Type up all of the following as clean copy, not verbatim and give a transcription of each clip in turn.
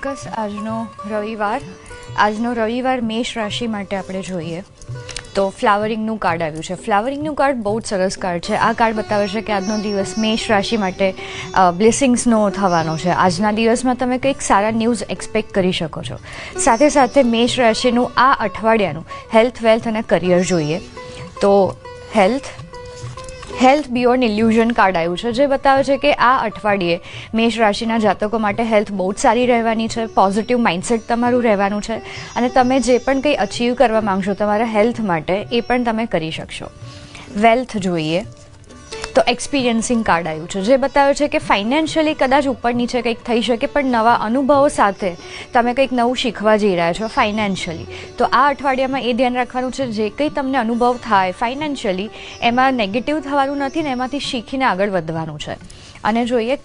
ચોક્કસ આજનો રવિવાર મેષ રાશિ માટે આપણે જોઈએ તો ફ્લાવરિંગનું કાર્ડ આવ્યું છે. ફ્લાવરિંગનું કાર્ડ બહુ જ સરસ કાર્ડ છે. આ કાર્ડ બતાવે છે કે આજનો દિવસ મેષ રાશિ માટે બ્લેસિંગ્સનો થવાનો છે. આજના દિવસમાં તમે કંઈક સારા ન્યૂઝ એક્સપેક્ટ કરી શકો છો. સાથે સાથે મેષ રાશિનું આ અઠવાડિયાનું હેલ્થ, વેલ્થ અને કરિયર જોઈએ તો હેલ્થ બિયોન્ડ ઇલ્યુઝન કાર્ડ આવ્યું છે, જે બતાવે છે કે આ અઠવાડિયે મેષ રાશિના જાતકો માટે હેલ્થ બહુ જ સારી રહેવાની છે. પોઝિટિવ માઇન્ડસેટ તમારું રહેવાનું છે અને તમે જે પણ કંઈ અચીવ કરવા માંગશો તમારા હેલ્થ માટે એ પણ તમે કરી શકશો. વેલ્થ જોઈએ તો એક્સપિરિયન્સિંગ કાર્ડ આવ્યું છે, જે બતાવે છે કે ફાઇનાન્શિયલી કદાચ ઉપર નીચે કંઈક થઈ શકે, પણ નવા અનુભવો સાથે તમે કંઈક નવું શીખવા જઈ રહ્યા છો ફાઇનાન્શિયલી. તો આ અઠવાડિયામાં એ ધ્યાન રાખવાનું છે જે કંઈ તમને અનુભવ થાય ફાઇનાન્શિયલી એમાં નેગેટિવ થવાનું નથી ને એમાંથી શીખીને આગળ વધવાનું છે. અને જોઈએ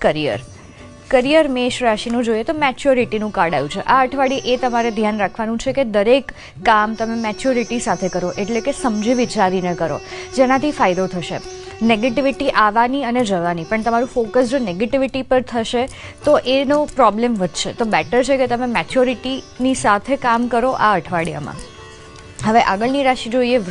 કરિયર મેષ રાશિનું જોઈએ તો મેચ્યોરિટીનું કાર્ડ આવ્યું છે. આ અઠવાડિયે એ તમારે ધ્યાન રાખવાનું છે કે દરેક કામ તમે મેચ્યોરિટી સાથે કરો, એટલે કે સમજી વિચારીને કરો, જેનાથી ફાયદો થશે. નેગેટિવિટી આવવાની અને જવાની, પણ તમારું ફોકસ જો નેગેટિવિટી પર થશે તો એનો પ્રોબ્લેમ વધશે. તો બેટર છે કે તમે મેચ્યોરિટીની સાથે કામ કરો આ અઠવાડિયામાં. હવે આગળની રાશિ જોઈએ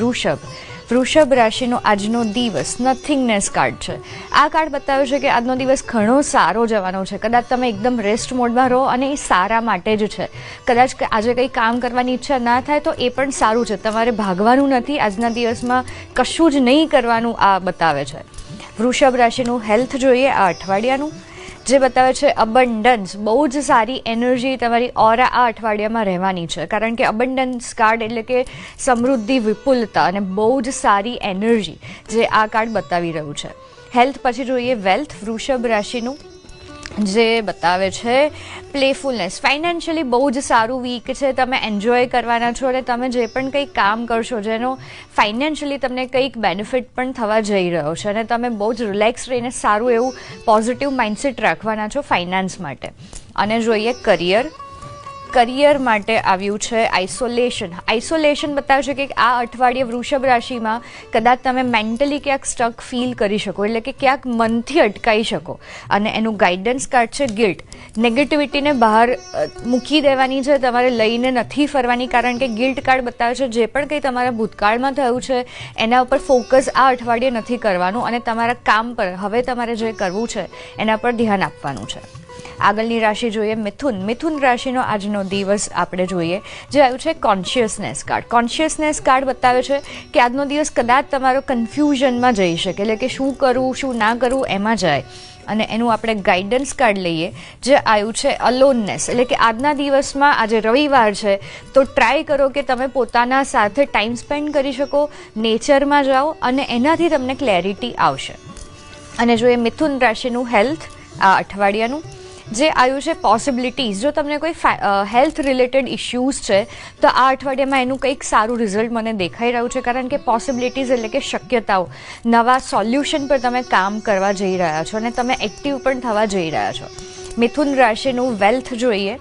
વૃષભ રાશિનો આજનો દિવસ નથિંગનેસ કાર્ડ છે. આ કાર્ડ બતાવે છે કે આજનો દિવસ ઘણો સારો જવાનો છે. કદાચ તમે એકદમ રેસ્ટ મોડમાં રહો અને એ સારા માટે જ છે. કદાચ આજે કંઈ કામ કરવાની ઈચ્છા ના થાય તો એ પણ સારું છે. તમારે ભાગવાનું નથી, આજના દિવસમાં કશું જ નહીં કરવાનું આ બતાવે છે. વૃષભ રાશિનું હેલ્થ જોઈએ આ અઠવાડિયાનું, જે બતાવે છે અબન્ડન્સ, બહુ જ સારી એનર્જી તમારી ઓરા આ અઠવાડિયામાં રહેવાની છે. કારણ કે અબન્ડન્સ કાર્ડ એટલે કે સમૃદ્ધિ, વિપુલતા અને બહુ જ સારી એનર્જી જે આ કાર્ડ બતાવી રહ્યું છે. હેલ્થ પછી જોઈએ વેલ્થ વૃષભ રાશિનું, જે બતાવે છે પ્લેફુલનેસ. ફાઇનાન્શિયલી બહુ જ સારું વીક છે. તમે એન્જોય કરવાના છો અને તમે જે પણ કંઈક કામ કરશો જેનો ફાઇનાન્શિયલી તમને કંઈક બેનિફિટ પણ થવા જઈ રહ્યો છે અને તમે બહુ જ રિલેક્સ રહીને સારું એવું પોઝિટિવ માઇન્ડસેટ રાખવાના છો ફાઇનાન્સ માટે. અને જોઈએ કરિયર માટે આવ્યું છે આઇસોલેશન બતાવે છે કે આ અઠવાડિયે વૃષભ રાશિમાં કદાચ તમે મેન્ટલી ક્યાંક સ્ટક ફીલ કરી શકો, એટલે કે ક્યાંક મનથી અટકાઈ શકો. અને એનું ગાઈડન્સ કાર્ડ છે ગિલ્ટ. નેગેટિવિટીને બહાર મૂકી દેવાની છે, તમારે લઈને નથી ફરવાની, કારણ કે ગિલ્ટ કાર્ડ બતાવે છે જે પણ કંઈ તમારા ભૂતકાળમાં થયું છે એના ઉપર ફોકસ આ અઠવાડિયે નથી કરવાનું અને તમારા કામ પર હવે તમારે જે કરવું છે એના પર ધ્યાન આપવાનું છે. આગળની રાશિ જોઈએ મિથુન રાશિનો આજનો દિવસ આપણે જોઈએ, જે આવ્યું છે કોન્શિયસનેસ કાર્ડ બતાવે છે કે આજનો દિવસ કદાચ તમારો કન્ફ્યુઝનમાં જઈ શકે, એટલે કે શું કરવું શું ના કરવું એમાં જાય. અને એનું આપણે ગાઈડન્સ કાર્ડ લઈએ, જે આવ્યું છે અલોનનેસ, એટલે કે આજના દિવસમાં આજે રવિવાર છે તો ટ્રાય કરો કે તમે પોતાના સાથે ટાઈમ સ્પેન્ડ કરી શકો, નેચરમાં જાઓ અને એનાથી તમને ક્લેરિટી આવશે. અને જોઈએ મિથુન રાશિનું હેલ્થ આ અઠવાડિયાનું, જે આવ્યું છે પોસિબિલિટીઝ. જો તમને કોઈ હેલ્થ રિલેટેડ ઇશ્યુઝ છે તો આ અઠવાડિયામાં એનું કંઈક સારું રિઝલ્ટ મને દેખાઈ રહ્યું છે, કારણ કે પોસિબિલિટીઝ એટલે કે શક્યતાઓ, નવા સોલ્યુશન પર તમે કામ કરવા જઈ રહ્યા છો અને તમે એક્ટિવ પણ થવા જઈ રહ્યા છો. મિથુન રાશિનું વેલ્થ જોઈએ,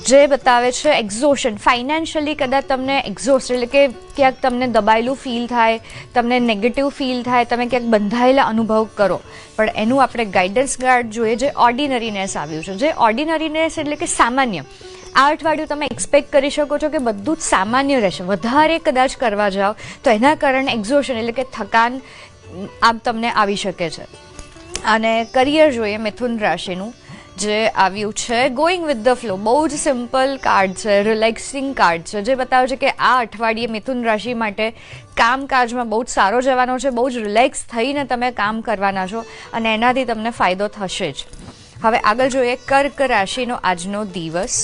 જે બતાવે છે એક્ઝોશન. ફાઇનાન્શિયલી કદાચ તમને એક્ઝોસ્ટ એટલે કે ક્યાંક તમને દબાયેલું ફીલ થાય, તમને નેગેટિવ ફીલ થાય, તમે ક્યાંક બંધાયેલા અનુભવ કરો, પણ એનું આપણે ગાઈડન્સ કાર્ડ જોઈએ, જે ઓર્ડિનરીનેસ આવ્યું છે. જે ઓર્ડિનરીનેસ એટલે કે સામાન્ય. આ અઠવાડિયું તમે એક્સપેક્ટ કરી શકો છો કે બધું જ સામાન્ય રહેશે. વધારે કદાચ કરવા જાઓ તો એના કારણે એક્ઝોશન એટલે કે થકાન તમને આવી શકે છે. અને કરિયર જોઈએ મિથુન રાશિનું, જે આવ્યું છે ગોઈંગ વિથ ધ ફ્લો. બહુ જ સિમ્પલ કાર્ડ છે, રિલેક્સિંગ કાર્ડ છે, જે બતાવે છે કે આ અઠવાડિયે મિથુન રાશિ માટે કામકાજમાં બહુ જ સારો જવાનો છે. બહુ જ રિલેક્સ થઈને તમે કામ કરવાના છો અને એનાથી તમને ફાયદો થશે જ. હવે આગળ જોઈએ કર્ક રાશિનો આજનો દિવસ.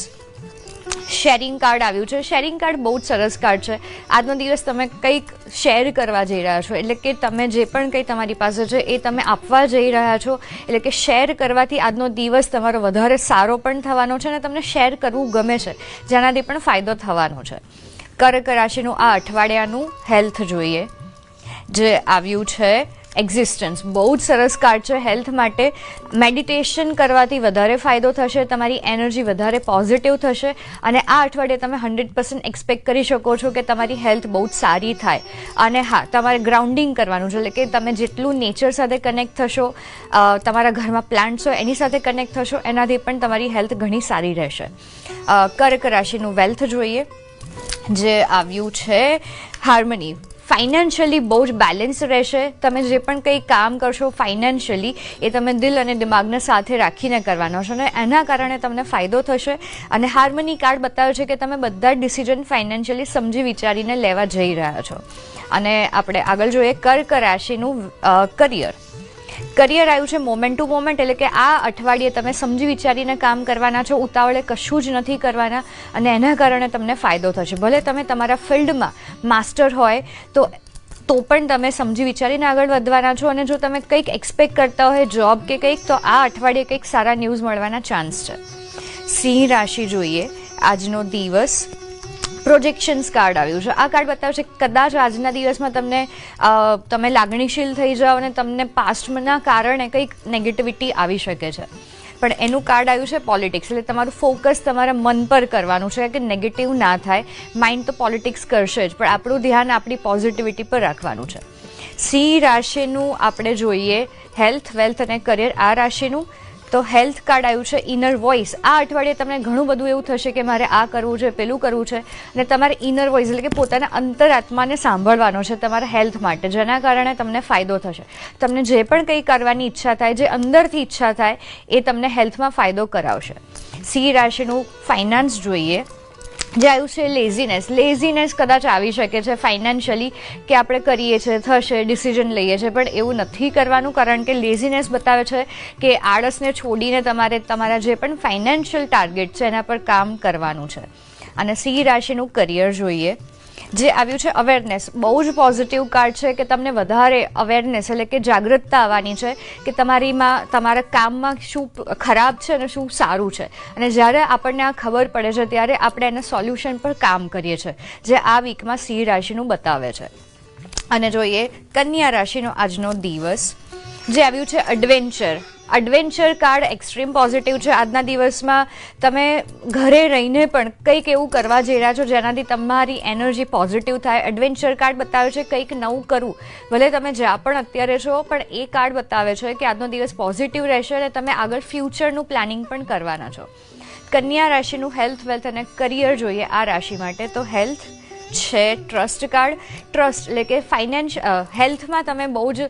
શેરિંગ કાર્ડ આવ્યું છે. શેરિંગ કાર્ડ બહુ જ સરસ કાર્ડ છે. આજનો દિવસ તમે કંઈક શેર કરવા જઈ રહ્યા છો, એટલે કે તમે જે પણ કંઈ તમારી પાસે છે એ તમે આપવા જઈ રહ્યા છો, એટલે કે શેર કરવાથી આજનો દિવસ તમારો વધારે સારો પણ થવાનો છે અને તમને શેર કરવું ગમે છે, જેનાથી પણ ફાયદો થવાનો છે. કર્ક રાશિનું આ અઠવાડિયાનું હેલ્થ જોઈએ, જે આવ્યું છે એક્ઝિસ્ટન્સ બહુ જ સરસ કાર્ડ છે હેલ્થ માટે. મેડિટેશન કરવાથી વધારે ફાયદો થશે, તમારી એનર્જી વધારે પોઝિટિવ થશે અને આ અઠવાડિયે તમે 100% એક્સપેક્ટ કરી શકો છો કે તમારી હેલ્થ બહુ જ સારી થાય. અને હા, તમારે ગ્રાઉન્ડિંગ કરવાનું છે, એટલે કે તમે જેટલું નેચર સાથે કનેક્ટ થશો, તમારા ઘરમાં પ્લાન્ટ્સ હોય એની સાથે કનેક્ટ થશો, એનાથી પણ તમારી હેલ્થ ઘણી સારી રહેશે. કર્ક રાશિનું વેલ્થ જોઈએ, જે આવ્યું છે હાર્મની. ફાઇનાન્શિયલી બહુ જ બેલેન્સ રહેશે. તમે જે પણ કંઈ કામ કરશો ફાઇનાન્શિયલી એ તમે દિલ અને દિમાગને સાથે રાખીને કરવાનો છો અને એના કારણે તમને ફાયદો થશે. અને હાર્મની કાર્ડ બતાવે છે કે તમે બધા જ ડિસિઝન ફાઇનાન્શિયલી સમજી વિચારીને લેવા જઈ રહ્યા છો. અને આપણે આગળ જોઈએ કર્ક રાશિનું કરિયર. કરિયર આવ્યું છે મોમેન્ટ ટુ મોમેન્ટ, એટલે કે આ અઠવાડિયે તમે સમજી વિચારીને કામ કરવાના છો, ઉતાવળે કશું જ નથી કરવાના અને એના કારણે તમને ફાયદો થશે. ભલે તમે તમારા ફિલ્ડમાં માસ્ટર હોય તો પણ તમે સમજી વિચારીને આગળ વધવાના છો. અને જો તમે કંઈક એક્સપેક્ટ કરતા હોય જોબ કે કંઈક, તો આ અઠવાડિયે કંઈક સારા ન્યૂઝ મળવાના ચાન્સ છે. સિંહ રાશિ જોઈએ, આજનો દિવસ પ્રોજેક્શન્સ કાર્ડ આવ્યું છે. આ કાર્ડ બતાવે છે કદાચ આજના દિવસમાં તમે લાગણીશીલ થઈ જાઓ અને તમને પાસ્ટના કારણે કંઈક નેગેટિવિટી આવી શકે છે. પણ એનું કાર્ડ આવ્યું છે પોલિટિક્સ, એટલે તમારું ફોકસ તમારા મન પર કરવાનું છે કે નેગેટિવ ના થાય. માઇન્ડ તો પોલિટિક્સ કરશે જ, પણ આપણું ધ્યાન આપણી પોઝિટિવિટી પર રાખવાનું છે. સિંહ રાશિનું આપણે જોઈએ હેલ્થ, વેલ્થ અને કરિયર. આ રાશિનું તો હેલ્થ કાર્ડ આવ્યું છે ઇનર વોઇસ. આ અઠવાડિયે તમને ઘણું બધું એવું થશે કે મારે આ કરવું છે, પેલું કરવું છે, અને તમારે ઇનર વોઇસ એટલે કે પોતાના અંતરાત્માને સાંભળવાનો છે તમારા હેલ્થ માટે, જેના કારણે તમને ફાયદો થશે. તમને જે પણ કંઈ કરવાની ઈચ્છા થાય, જે અંદરથી ઈચ્છા થાય, એ તમને હેલ્થમાં ફાયદો કરાવશે. સિંહ રાશિનું ફાઇનાન્સ જોઈએ, જે આવ્યું છે લેઝીનેસ. લેઝીનેસ કદાચ આવી શકે છે ફાઇનાન્શિયલી, કે આપણે કરીએ છીએ, થશે, ડિસિઝન લઈએ છીએ, પણ એવું નથી કરવાનું. કારણ કે લેઝીનેસ બતાવે છે કે આળસને છોડીને તમારે તમારા જે પણ ફાઇનાન્શિયલ ટાર્ગેટ છે એના પર કામ કરવાનું છે. અને સિંહ રાશિનું કરિયર જોઈએ, જે આવ્યું છે અવેરનેસ. બહુ જ પોઝિટિવ કાર્ડ છે કે તમને વધારે અવેરનેસ એટલે કે જાગૃતતા આવવાની છે કે તમારા કામમાં શું ખરાબ છે અને શું સારું છે. અને જ્યારે આપણને આ ખબર પડે છે ત્યારે આપણે એના સોલ્યુશન પર કામ કરીએ છીએ, જે આ વીકમાં સિંહ રાશિનું બતાવે છે. અને જોઈએ કન્યા રાશિનો આજનો દિવસ, જે આવ્યું છે adventure. Adventure card extreme positive છે. આજના દિવસમાં તમે ઘરે રહીને પણ કંઈક એવું કરવા જઈ રહ્યા છો જેનાથી તમારી એનર્જી પોઝિટિવ થાય. એડવેન્ચર કાર્ડ બતાવે છે કંઈક નવું કરવું. ભલે તમે જ્યાં પણ અત્યારે છો, પણ એ કાર્ડ બતાવે છે કે આજનો દિવસ પોઝિટિવ રહેશે અને તમે આગળ ફ્યુચરનું પ્લાનિંગ પણ કરવાના છો. કન્યા રાશિનું હેલ્થ, વેલ્થ અને કરિયર જોઈએ આ રાશિ માટે. તો હેલ્થ છે ટ્રસ્ટ કાર્ડ. ટ્રસ્ટ એટલે કે હેલ્થમાં તમે બહુ જ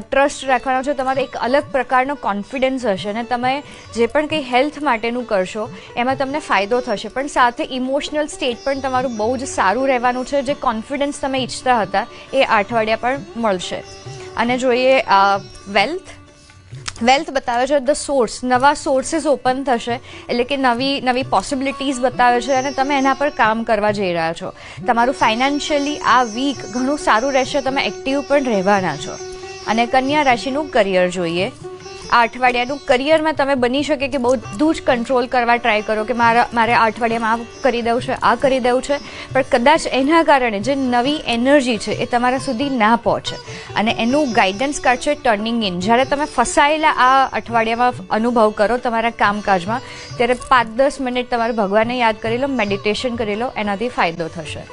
ટ્રસ્ટ રાખવાનો છો. તમારો એક અલગ પ્રકારનો કોન્ફિડન્સ હશે અને તમે જે પણ કંઈ હેલ્થ માટેનું કરશો એમાં તમને ફાયદો થશે. પણ સાથે ઇમોશનલ સ્ટેટ પણ તમારું બહુ જ સારું રહેવાનું છે. જે કોન્ફિડન્સ તમે ઈચ્છતા હતા એ અઠવાડિયા પણ મળશે. અને જોઈએ વેલ્થ. વેલ્થ બતાવે છે ધ સોર્સ. નવા સોર્સિસ ઓપન થશે, એટલે કે નવી પોસિબિલિટીઝ બતાવે છે અને તમે એના પર કામ કરવા જઈ રહ્યા છો. તમારું ફાઇનાન્શિયલી આ વીક ઘણું સારું રહેશે, તમે એક્ટિવ પણ રહેવાના છો. અને કન્યા રાશિનું કરિયર જોઈએ, આ અઠવાડિયાનું કરિયરમાં તમે બની શકે કે બધું જ કંટ્રોલ કરવા ટ્રાય કરો કે મારે આ અઠવાડિયામાં આ કરી દેવું છે, આ કરી દેવું છે, પણ કદાચ એના કારણે જે નવી એનર્જી છે એ તમારા સુધી ના પહોંચે. અને એનું ગાઈડન્સ કાર્ડ છે ટર્નિંગ ઇન. જ્યારે તમે ફસાયેલા આ અઠવાડિયામાં અનુભવ કરો તમારા કામકાજમાં, ત્યારે 5-10 મિનિટ તમારે ભગવાનને યાદ કરી લો, મેડિટેશન કરી લો, એનાથી ફાયદો થશે.